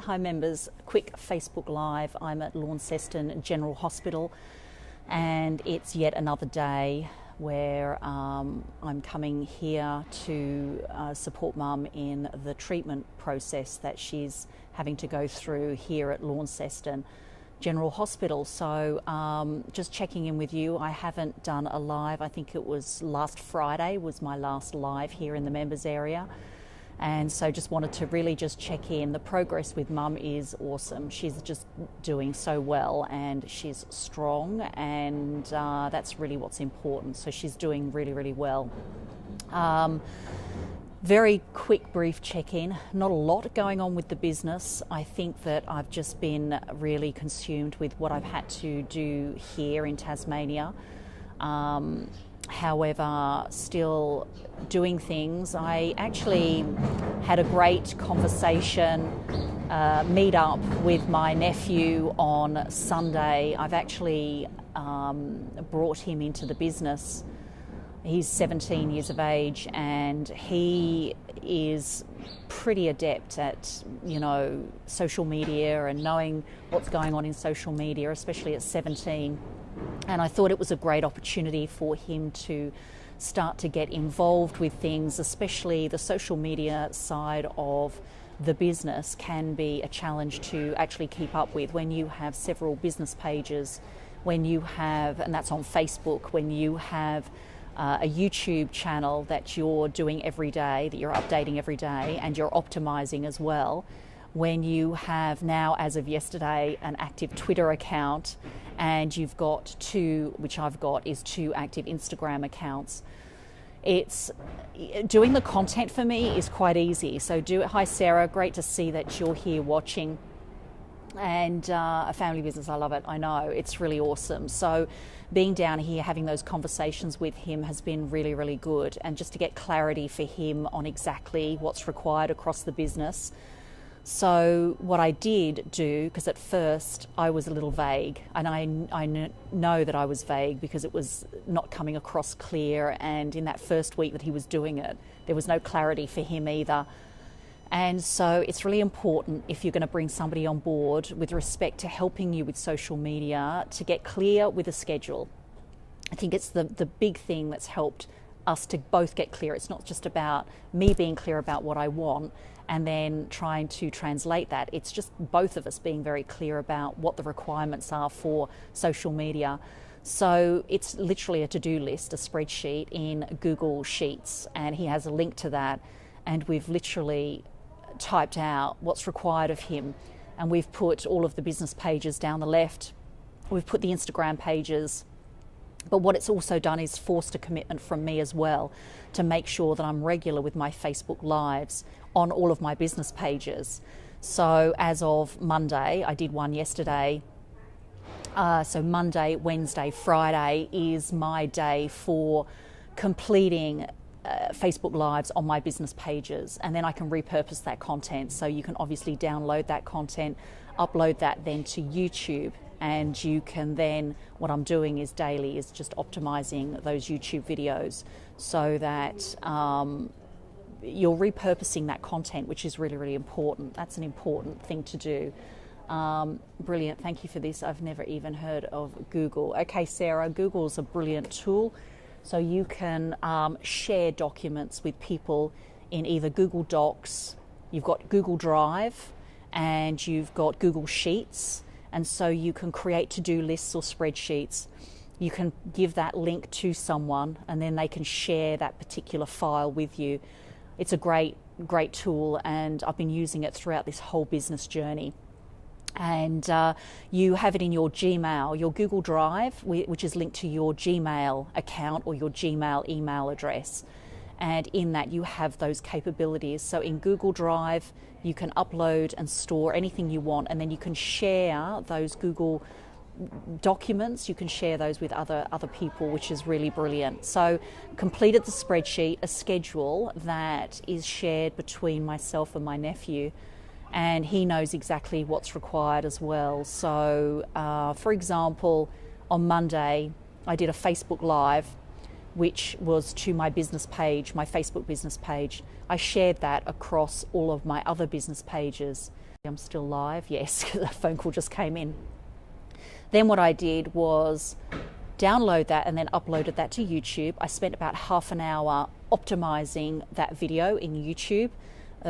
Hi members, quick Facebook Live. I'm at Launceston General Hospital and it's yet another day where I'm coming here to support Mum in the treatment process that she's having to go through here at Launceston General Hospital. So just checking in with you. I haven't done a live. I think it was last Friday was my last live here in the members area. And so just wanted to really just check in. The progress with Mum is awesome. She's just doing so well and she's strong, and that's really what's important. So she's doing really, really well. Very quick, brief check-in. Not a lot going on with the business. I think that I've just been really consumed with what I've had to do here in Tasmania. However, still doing things. I actually had a great conversation, meet up with my nephew on Sunday. I've actually brought him into the business. He's 17 years of age and he is pretty adept at, social media and knowing what's going on in social media, especially at 17. And I thought it was a great opportunity for him to start to get involved with things, especially the social media side of the business can be a challenge to actually keep up with when you have several business pages, when you have, and that's on Facebook, when you have a YouTube channel that you're doing every day, that you're updating every day, and you're optimizing as well. When you have now, as of yesterday, an active Twitter account, and you've got two, which I've got, is two active Instagram accounts. It's doing the content for me is quite easy. So hi Sarah, great to see that you're here watching. And a family business, I love it. I know, it's really awesome. So being down here, having those conversations with him has been really, really good. And just to get clarity for him on exactly what's required across the business. So what I did do, because at first I was a little vague, and I know that I was vague because it was not coming across clear, and in that first week that he was doing it, there was no clarity for him either. And so it's really important, if you're going to bring somebody on board with respect to helping you with social media, to get clear with a schedule. I think it's the big thing that's helped us to both get clear. It's not just about me being clear about what I want and then trying to translate that. It's just both of us being very clear about what the requirements are for social media. So it's literally a to-do list, a spreadsheet in Google Sheets, and he has a link to that, and we've literally typed out what's required of him, and we've put all of the business pages down the left, we've put the Instagram pages. But what it's also done is forced a commitment from me as well to make sure that I'm regular with my Facebook Lives on all of my business pages. So as of Monday, I did one yesterday. So Monday, Wednesday, Friday is my day for completing Facebook Lives on my business pages, and then I can repurpose that content. So you can obviously download that content, upload that then to YouTube, and you can then, what I'm doing is daily is just optimizing those YouTube videos so that you're repurposing that content, which is really, really important. That's an important thing to do. Brilliant, thank you for this. I've never even heard of Google. Okay, Sarah, Google's a brilliant tool. So you can share documents with people in either Google Docs, you've got Google Drive, and you've got Google Sheets. And so you can create to-do lists or spreadsheets. You can give that link to someone and then they can share that particular file with you. It's a great, great tool, and I've been using it throughout this whole business journey. And you have it in your Gmail, your Google Drive, which is linked to your Gmail account or your Gmail email address. And in that you have those capabilities. So in Google Drive, you can upload and store anything you want, and then you can share those Google documents, you can share those with other people, which is really brilliant. So completed the spreadsheet, a schedule that is shared between myself and my nephew, and he knows exactly what's required as well. So for example, on Monday I did a Facebook Live which was to my business page, my Facebook business page. I shared that across all of my other business pages. I'm still live, yes, because a phone call just came in. Then what I did was download that and then uploaded that to YouTube. I spent about half an hour optimizing that video in YouTube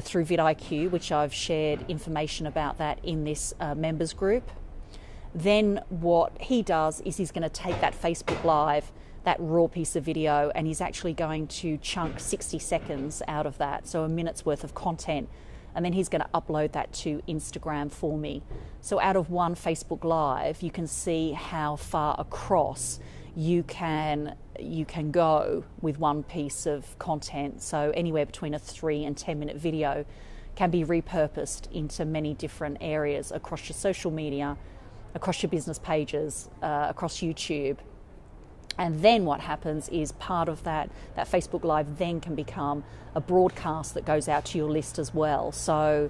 through vidIQ, which I've shared information about that in this members group. Then what he does is he's going to take that Facebook Live, that raw piece of video, and he's actually going to chunk 60 seconds out of that, so a minute's worth of content, and then he's going to upload that to Instagram for me. So out of one Facebook Live, you can see how far across you can go with one piece of content. So anywhere between a 3 and 10 minute video can be repurposed into many different areas across your social media, across your business pages, across YouTube. And then what happens is part of that Facebook Live then can become a broadcast that goes out to your list as well. So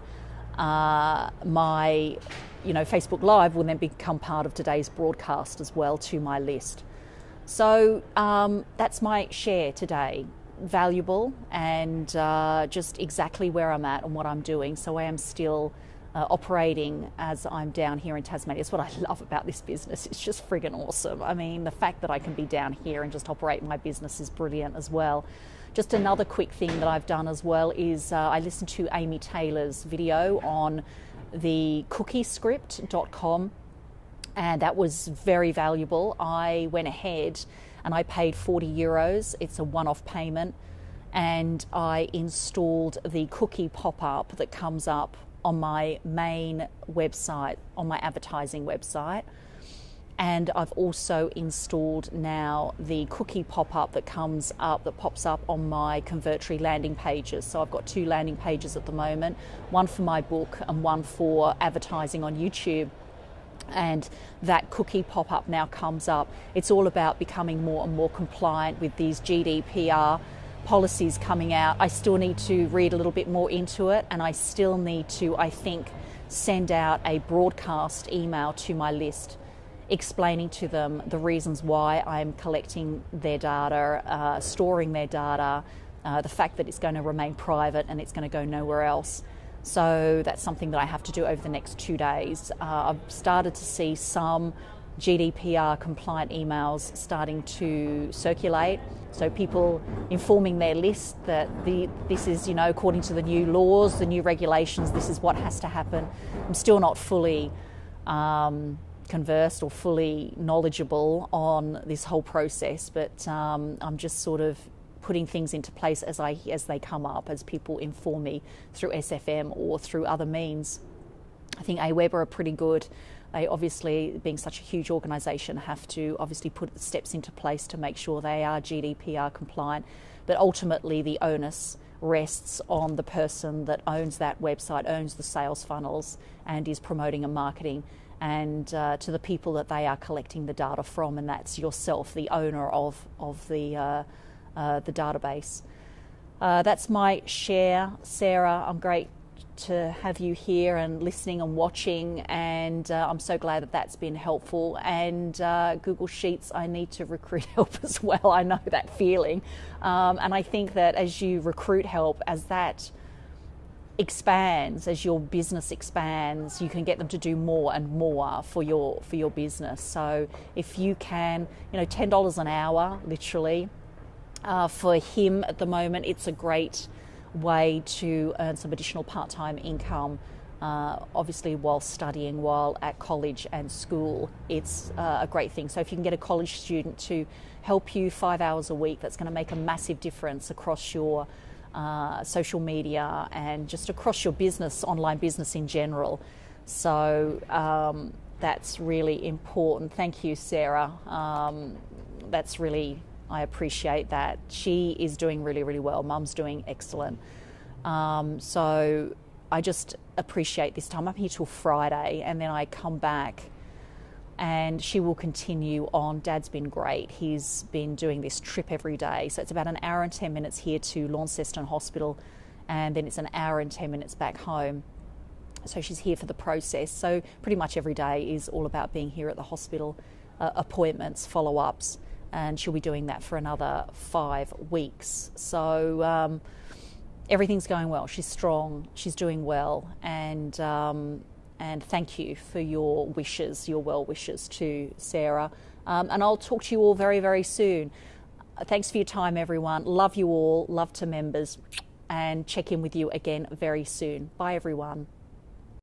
my Facebook Live will then become part of today's broadcast as well to my list. So that's my share today. Valuable and just exactly where I'm at and what I'm doing. So I am still operating as I'm down here in Tasmania. It's what I love about this business. It's just friggin' awesome. I mean, the fact that I can be down here and just operate my business is brilliant as well. Just another quick thing that I've done as well is I listened to Amy Taylor's video on the cookiescript.com, and that was very valuable. I went ahead and I paid €40. It's a one-off payment, and I installed the cookie pop-up that comes up on my main website, on my advertising website. And I've also installed now the cookie pop-up that pops up on my Convertry landing pages. So I've got 2 landing pages at the moment, one for my book and one for advertising on YouTube. And that cookie pop-up now comes up. It's all about becoming more and more compliant with these GDPR policies coming out. I still need to read a little bit more into it, and I still need to, I think, send out a broadcast email to my list explaining to them the reasons why I'm collecting their data, storing their data, the fact that it's going to remain private and it's going to go nowhere else. So that's something that I have to do over the next 2 days. I've started to see some GDPR compliant emails starting to circulate. So people informing their list that this is, according to the new laws, the new regulations, this is what has to happen. I'm still not fully conversed or fully knowledgeable on this whole process, but I'm just sort of putting things into place as they come up, as people inform me through SFM or through other means. I think AWeber are pretty good. They obviously, being such a huge organisation, have to obviously put steps into place to make sure they are GDPR compliant. But ultimately, the onus rests on the person that owns that website, owns the sales funnels, and is promoting and marketing, and to the people that they are collecting the data from, and that's yourself, the owner of the database. That's my share, Sarah. I'm great to have you here and listening and watching, and I'm so glad that that's been helpful. And Google Sheets, I need to recruit help as well. I know that feeling, and I think that as you recruit help, as that expands, as your business expands, you can get them to do more and more for your business. So if you can, $10 an hour, literally, for him at the moment, it's a great way to earn some additional part-time income, obviously while studying, while at college and school. It's a great thing. So if you can get a college student to help you 5 hours a week, that's going to make a massive difference across your social media and just across your business, online business in general. So that's really important. Thank you, Sarah. That's really, I appreciate that. She is doing really, really well. Mum's doing excellent. So I just appreciate this time. I'm here till Friday, and then I come back and she will continue on. Dad's been great. He's been doing this trip every day. So it's about an hour and 10 minutes here to Launceston Hospital, and then it's an hour and 10 minutes back home. So she's here for the process. So pretty much every day is all about being here at the hospital, appointments, follow-ups, and she'll be doing that for another 5 weeks. So everything's going well. She's strong. She's doing well, and thank you for your wishes, your well wishes to Sarah. And I'll talk to you all very, very soon. Thanks for your time, everyone. Love you all. Love to members, and check in with you again very soon. Bye, everyone.